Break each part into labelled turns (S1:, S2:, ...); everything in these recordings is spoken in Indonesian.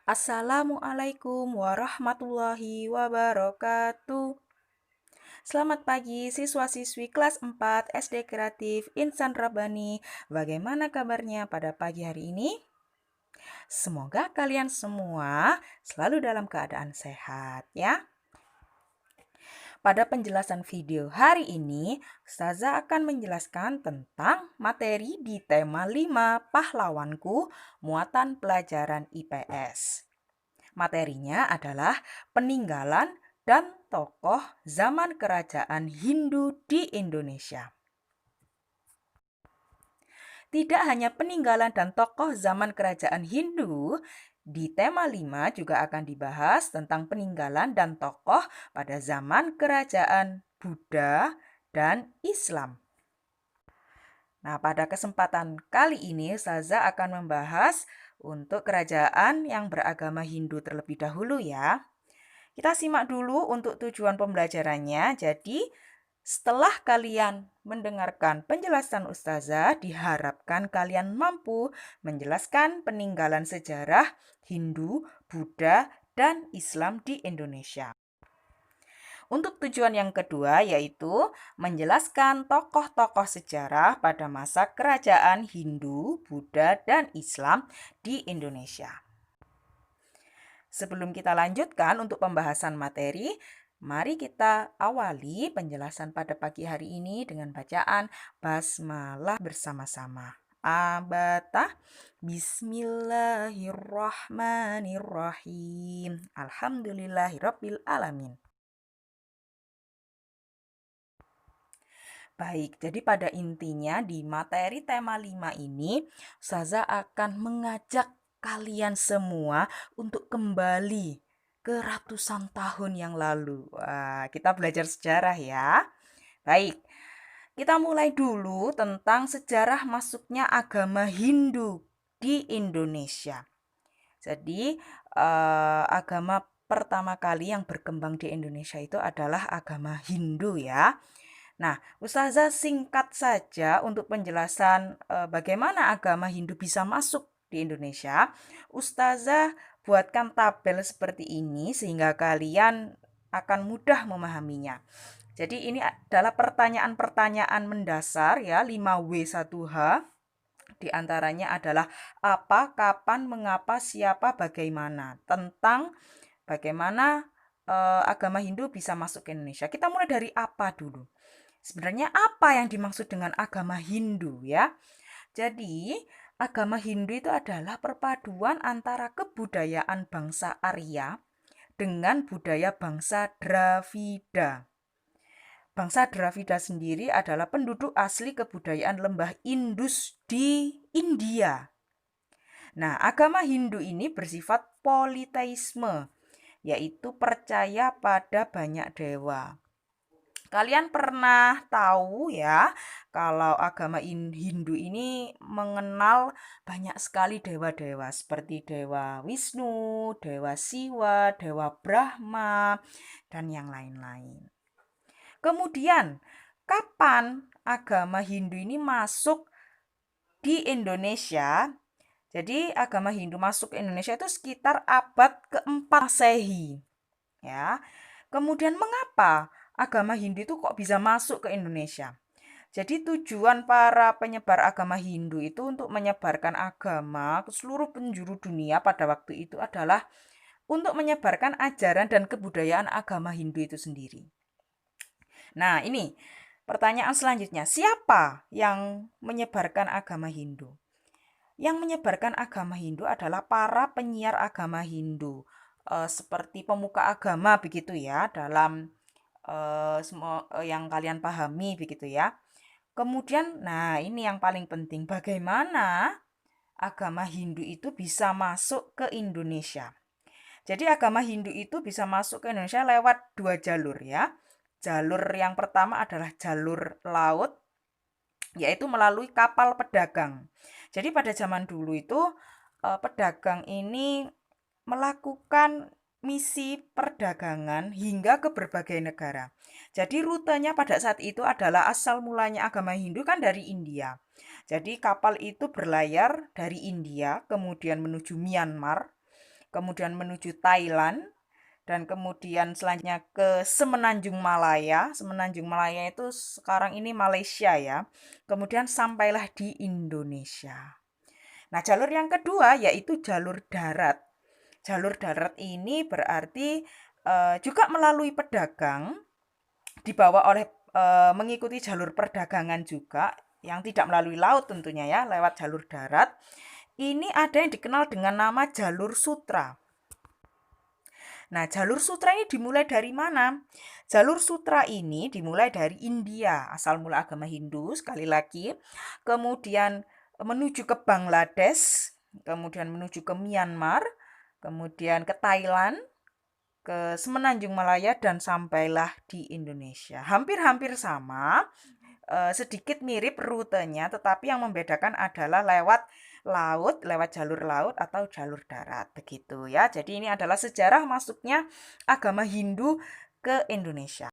S1: Assalamualaikum warahmatullahi wabarakatuh. Selamat pagi siswa-siswi kelas 4 SD Kreatif Insan Rabbani. Bagaimana kabarnya pada pagi hari ini? Semoga kalian semua selalu dalam keadaan sehat ya. Pada penjelasan video hari ini, Ustazah akan menjelaskan tentang materi di tema 5 pahlawanku muatan pelajaran IPS. Materinya adalah peninggalan dan tokoh zaman kerajaan Hindu di Indonesia. Tidak hanya peninggalan dan tokoh zaman kerajaan Hindu, di tema 5 juga akan dibahas tentang peninggalan dan tokoh pada zaman kerajaan Buddha dan Islam. Nah, pada kesempatan kali ini Ustazah akan membahas untuk kerajaan yang beragama Hindu terlebih dahulu ya. Kita simak dulu untuk tujuan pembelajarannya. Jadi, setelah kalian mendengarkan penjelasan Ustazah, diharapkan kalian mampu menjelaskan peninggalan sejarah Hindu, Buddha, dan Islam di Indonesia. Untuk tujuan yang kedua yaitu menjelaskan tokoh-tokoh sejarah pada masa kerajaan Hindu, Buddha, dan Islam di Indonesia. Sebelum kita lanjutkan untuk pembahasan materi, mari kita awali penjelasan pada pagi hari ini dengan bacaan basmalah bersama-sama. Abatah Bismillahirrahmanirrahim. Alhamdulillahirabbil alamin. Baik, jadi pada intinya di materi tema 5 ini, Ustazah akan mengajak kalian semua untuk kembali ke ratusan tahun yang lalu. Wah, kita belajar sejarah ya. Baik, kita mulai dulu tentang sejarah masuknya agama Hindu di Indonesia. Jadi, agama pertama kali yang berkembang di Indonesia itu adalah agama Hindu ya. Nah, Ustazah singkat saja untuk penjelasan bagaimana agama Hindu bisa masuk di Indonesia. Ustazah buatkan tabel seperti ini sehingga kalian akan mudah memahaminya. Jadi ini adalah pertanyaan-pertanyaan mendasar ya, 5W1H. Di antaranya adalah apa, kapan, mengapa, siapa, bagaimana. Tentang bagaimana agama Hindu bisa masuk ke Indonesia. Kita mulai dari apa dulu. Sebenarnya apa yang dimaksud dengan agama Hindu ya? Jadi, agama Hindu itu adalah perpaduan antara kebudayaan bangsa Arya dengan budaya bangsa Dravida. Bangsa Dravida sendiri adalah penduduk asli kebudayaan lembah Indus di India. Nah, agama Hindu ini bersifat politeisme, yaitu percaya pada banyak dewa. Kalian pernah tahu ya, kalau agama Hindu ini mengenal banyak sekali dewa-dewa seperti Dewa Wisnu, Dewa Siwa, Dewa Brahma, dan yang lain-lain. Kemudian, kapan agama Hindu ini masuk di Indonesia? Jadi, agama Hindu masuk ke Indonesia itu sekitar abad keempat Masehi. Ya. Kemudian mengapa agama Hindu itu kok bisa masuk ke Indonesia? Jadi tujuan para penyebar agama Hindu itu untuk menyebarkan agama ke seluruh penjuru dunia pada waktu itu adalah untuk menyebarkan ajaran dan kebudayaan agama Hindu itu sendiri. Nah, ini pertanyaan selanjutnya. Siapa yang menyebarkan agama Hindu? Yang menyebarkan agama Hindu adalah para penyiar agama Hindu. Seperti pemuka agama begitu ya, dalam semua yang kalian pahami begitu ya. Kemudian, nah ini yang paling penting, bagaimana agama Hindu itu bisa masuk ke Indonesia. Jadi agama Hindu itu bisa masuk ke Indonesia lewat 2 jalur ya. Jalur yang pertama adalah jalur laut, yaitu melalui kapal pedagang. Jadi pada zaman dulu itu pedagang ini melakukan misi perdagangan hingga ke berbagai negara. Jadi rutenya pada saat itu adalah asal mulanya agama Hindu kan dari India. Jadi kapal itu berlayar dari India kemudian menuju Myanmar, kemudian menuju Thailand, dan kemudian selanjutnya ke Semenanjung Malaya. Semenanjung Malaya itu sekarang ini Malaysia ya. Kemudian sampailah di Indonesia. Nah, jalur yang kedua yaitu jalur darat. Jalur darat ini berarti juga melalui pedagang, dibawa oleh mengikuti jalur perdagangan juga yang tidak melalui laut tentunya ya, lewat jalur darat. Ini ada yang dikenal dengan nama jalur sutra. Nah, jalur sutra ini dimulai dari mana? Jalur sutra ini dimulai dari India, asal mula agama Hindu sekali lagi. Kemudian menuju ke Bangladesh, kemudian menuju ke Myanmar, kemudian ke Thailand, ke Semenanjung Malaya, dan sampailah di Indonesia. Hampir-hampir sama, sedikit mirip rutenya, tetapi yang membedakan adalah lewat laut, lewat jalur laut atau jalur darat, begitu ya. Jadi ini adalah sejarah masuknya agama Hindu ke Indonesia.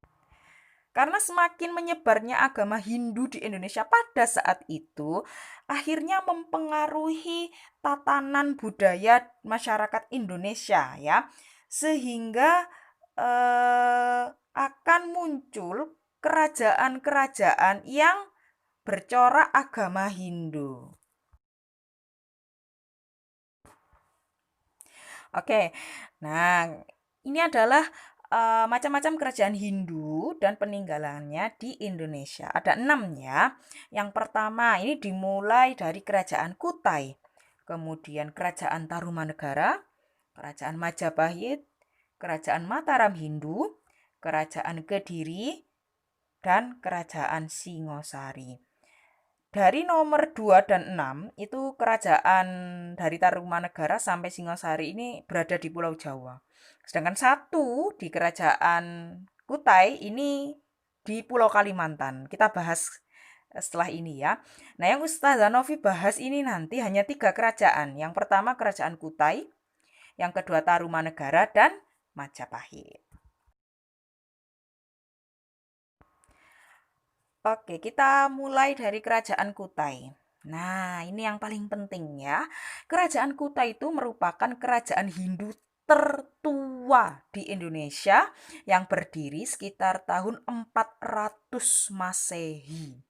S1: Karena semakin menyebarnya agama Hindu di Indonesia pada saat itu, akhirnya mempengaruhi tatanan budaya masyarakat Indonesia ya. Sehingga akan muncul kerajaan-kerajaan yang bercorak agama Hindu. Oke, nah ini adalah macam-macam kerajaan Hindu dan peninggalannya di Indonesia. Ada 6 ya. Yang pertama ini dimulai dari kerajaan Kutai, kemudian kerajaan Tarumanegara, kerajaan Majapahit, kerajaan Mataram Hindu, kerajaan Kediri, dan kerajaan Singosari. Dari nomor 2 dan 6 itu kerajaan dari Tarumanegara sampai Singosari ini berada di Pulau Jawa. Sedangkan 1 di kerajaan Kutai ini di Pulau Kalimantan. Kita bahas setelah ini ya. Nah, yang Ustazah Novi bahas ini nanti hanya 3 kerajaan. Yang pertama kerajaan Kutai, yang kedua Tarumanegara, dan Majapahit. Oke, kita mulai dari kerajaan Kutai. Nah, ini yang paling penting ya. Kerajaan Kutai itu merupakan kerajaan Hindu tertua di Indonesia yang berdiri sekitar tahun 400 Masehi.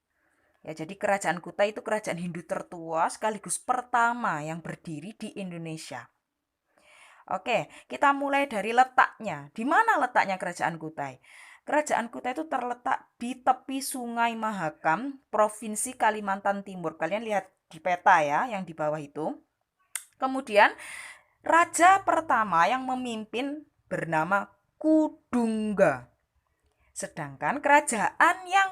S1: Ya, jadi kerajaan Kutai itu kerajaan Hindu tertua sekaligus pertama yang berdiri di Indonesia. Oke, kita mulai dari letaknya. Di mana letaknya kerajaan Kutai? Kerajaan Kutai itu terletak di tepi Sungai Mahakam, Provinsi Kalimantan Timur. Kalian lihat di peta ya, yang di bawah itu. Kemudian, raja pertama yang memimpin bernama Kudungga. Sedangkan kerajaan yang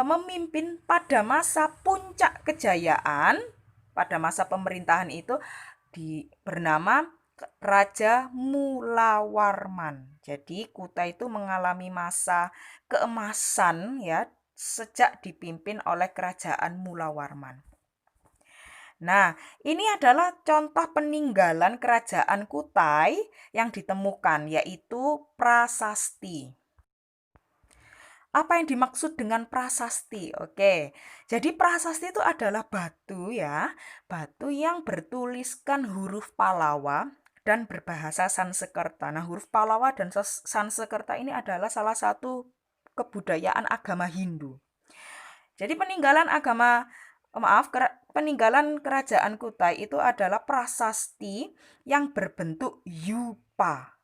S1: memimpin pada masa puncak kejayaan, pada masa pemerintahan itu bernama Raja Mulawarman. Jadi Kutai itu mengalami masa keemasan ya sejak dipimpin oleh kerajaan Mulawarman. Nah, ini adalah contoh peninggalan kerajaan Kutai yang ditemukan yaitu prasasti. Apa yang dimaksud dengan prasasti? Oke, jadi prasasti itu adalah batu ya, batu yang bertuliskan huruf Palawa dan berbahasa Sanskerta. Nah, huruf Palawa dan Sanskerta ini adalah salah satu kebudayaan agama Hindu. Jadi peninggalan kerajaan Kutai itu adalah prasasti yang berbentuk yupa.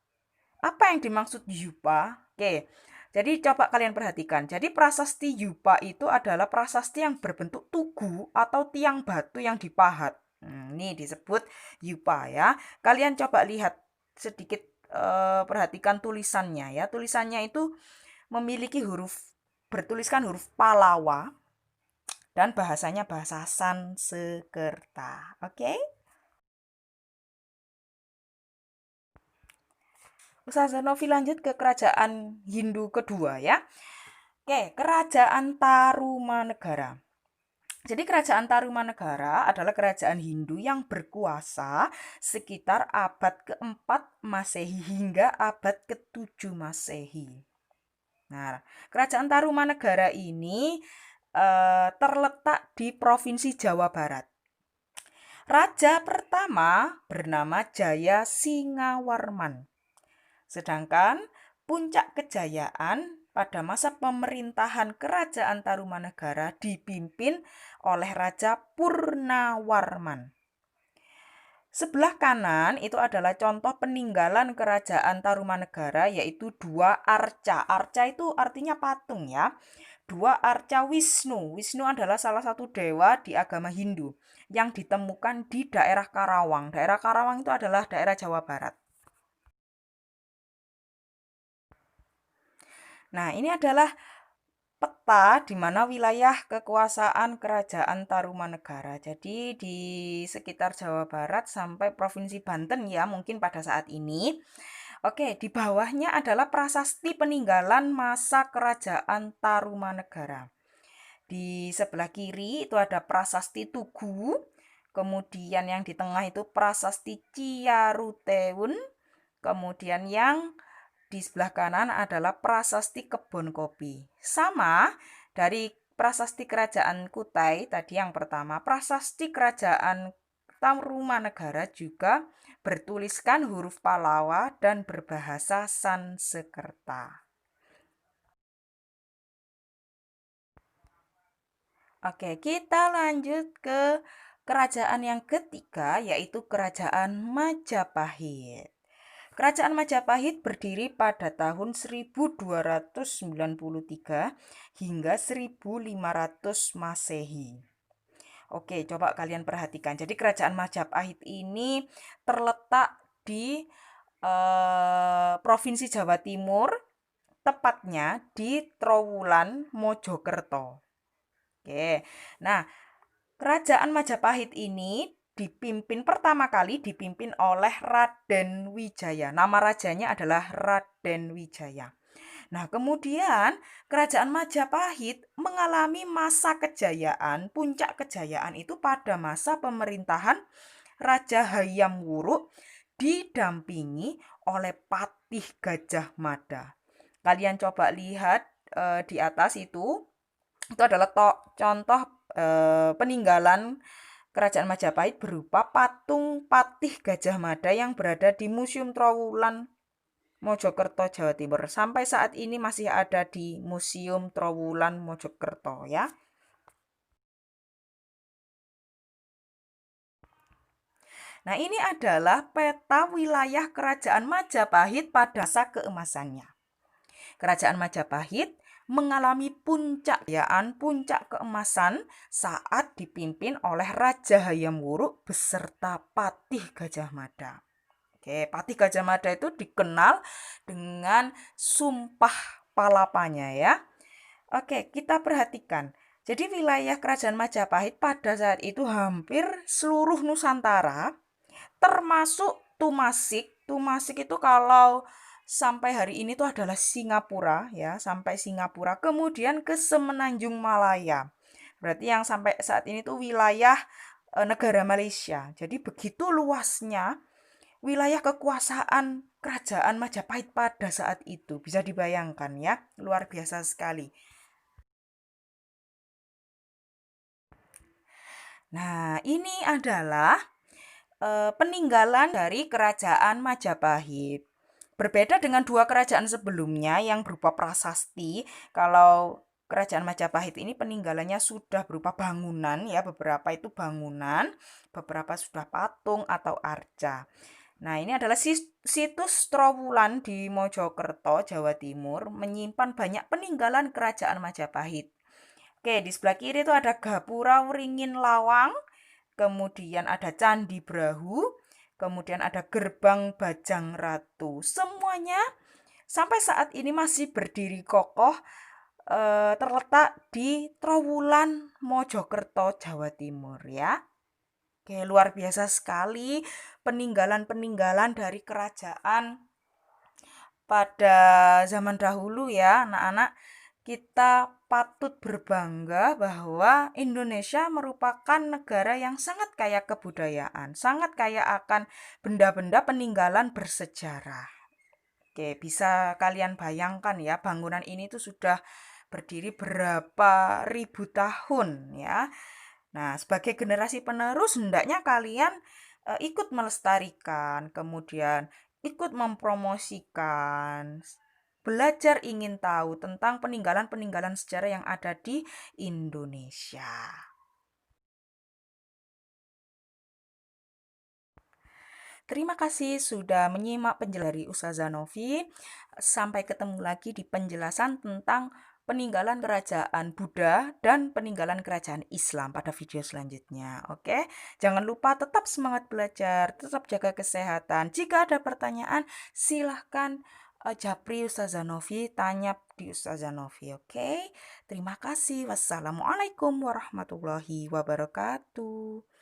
S1: Apa yang dimaksud yupa? Oke, jadi coba kalian perhatikan. Jadi prasasti yupa itu adalah prasasti yang berbentuk tugu atau tiang batu yang dipahat. Ini disebut yupa ya. Kalian coba lihat sedikit, perhatikan tulisannya ya. Tulisannya itu memiliki bertuliskan huruf Palawa dan bahasanya bahasa Sanskerta. Oke? Ustazah Novi lanjut ke kerajaan Hindu kedua ya. Oke, kerajaan Tarumanegara. Jadi kerajaan Tarumanegara adalah kerajaan Hindu yang berkuasa sekitar abad ke-4 Masehi hingga abad ke-7 Masehi. Nah, kerajaan Tarumanegara ini terletak di Provinsi Jawa Barat. Raja pertama bernama Jaya Singawarman. Sedangkan puncak kejayaan pada masa pemerintahan Kerajaan Tarumanegara dipimpin oleh Raja Purnawarman. Sebelah kanan itu adalah contoh peninggalan Kerajaan Tarumanegara, yaitu dua arca. Arca itu artinya patung ya. Dua arca Wisnu. Wisnu adalah salah satu dewa di agama Hindu yang ditemukan di daerah Karawang. Daerah Karawang itu adalah daerah Jawa Barat. Nah, ini adalah peta di mana wilayah kekuasaan Kerajaan Tarumanegara. Jadi di sekitar Jawa Barat sampai Provinsi Banten ya mungkin pada saat ini. Oke, di bawahnya adalah prasasti peninggalan masa Kerajaan Tarumanegara. Di sebelah kiri itu ada prasasti Tugu, kemudian yang di tengah itu prasasti Ciaruteun, kemudian yang di sebelah kanan adalah prasasti kebun kopi. Sama dari prasasti kerajaan Kutai tadi yang pertama, prasasti kerajaan Tarumanegara juga bertuliskan huruf Pallawa dan berbahasa Sanskerta. Oke, kita lanjut ke kerajaan yang ketiga, yaitu Kerajaan Majapahit. Kerajaan Majapahit berdiri pada tahun 1293 hingga 1500 Masehi. Oke, coba kalian perhatikan. Jadi Kerajaan Majapahit ini terletak di Provinsi Jawa Timur, tepatnya di Trowulan, Mojokerto. Oke, nah Kerajaan Majapahit ini pertama kali dipimpin oleh Raden Wijaya. Nama rajanya adalah Raden Wijaya. Nah, kemudian Kerajaan Majapahit mengalami masa kejayaan, puncak kejayaan itu pada masa pemerintahan Raja Hayam Wuruk didampingi oleh Patih Gajah Mada. Kalian coba lihat di atas itu adalah contoh peninggalan Kerajaan Majapahit berupa patung Patih Gajah Mada yang berada di Museum Trowulan, Mojokerto, Jawa Timur. Sampai saat ini masih ada di Museum Trowulan, Mojokerto ya. Nah, ini adalah peta wilayah Kerajaan Majapahit pada masa keemasannya. Kerajaan Majapahit mengalami puncak keemasan saat dipimpin oleh Raja Hayam Wuruk beserta Patih Gajah Mada. Oke, Patih Gajah Mada itu dikenal dengan sumpah palapanya ya. Oke, kita perhatikan. Jadi wilayah Kerajaan Majapahit pada saat itu hampir seluruh Nusantara, termasuk Tumasik. Tumasik itu kalau sampai hari ini itu adalah Singapura ya, sampai Singapura, kemudian ke Semenanjung Malaya. Berarti yang sampai saat ini tuh wilayah negara Malaysia. Jadi begitu luasnya wilayah kekuasaan Kerajaan Majapahit pada saat itu. Bisa dibayangkan ya, luar biasa sekali. Nah, ini adalah peninggalan dari Kerajaan Majapahit. Berbeda dengan dua kerajaan sebelumnya yang berupa prasasti, kalau Kerajaan Majapahit ini peninggalannya sudah berupa bangunan ya, beberapa itu bangunan, beberapa sudah patung atau arca. Nah, ini adalah situs Trowulan di Mojokerto, Jawa Timur, menyimpan banyak peninggalan Kerajaan Majapahit. Oke, di sebelah kiri itu ada Gapura Wringin Lawang, kemudian ada Candi Brahu, kemudian ada Gerbang Bajang Ratu. Semuanya sampai saat ini masih berdiri kokoh, terletak di Trowulan, Mojokerto, Jawa Timur ya. Oke, luar biasa sekali peninggalan-peninggalan dari kerajaan pada zaman dahulu ya, anak-anak. Kita patut berbangga bahwa Indonesia merupakan negara yang sangat kaya kebudayaan, sangat kaya akan benda-benda peninggalan bersejarah. Oke, bisa kalian bayangkan ya, bangunan ini tuh sudah berdiri berapa ribu tahun ya. Nah, sebagai generasi penerus, hendaknya kalian ikut melestarikan, kemudian ikut mempromosikan, belajar ingin tahu tentang peninggalan-peninggalan sejarah yang ada di Indonesia. Terima kasih sudah menyimak penjelasan dari Ustazah Novi. Sampai ketemu lagi di penjelasan tentang peninggalan kerajaan Buddha dan peninggalan kerajaan Islam pada video selanjutnya. Oke, jangan lupa tetap semangat belajar, tetap jaga kesehatan. Jika ada pertanyaan, silahkan japri Ustazah Novi, tanya di Ustazah Novi. Oke, terima kasih. Wassalamualaikum warahmatullahi wabarakatuh.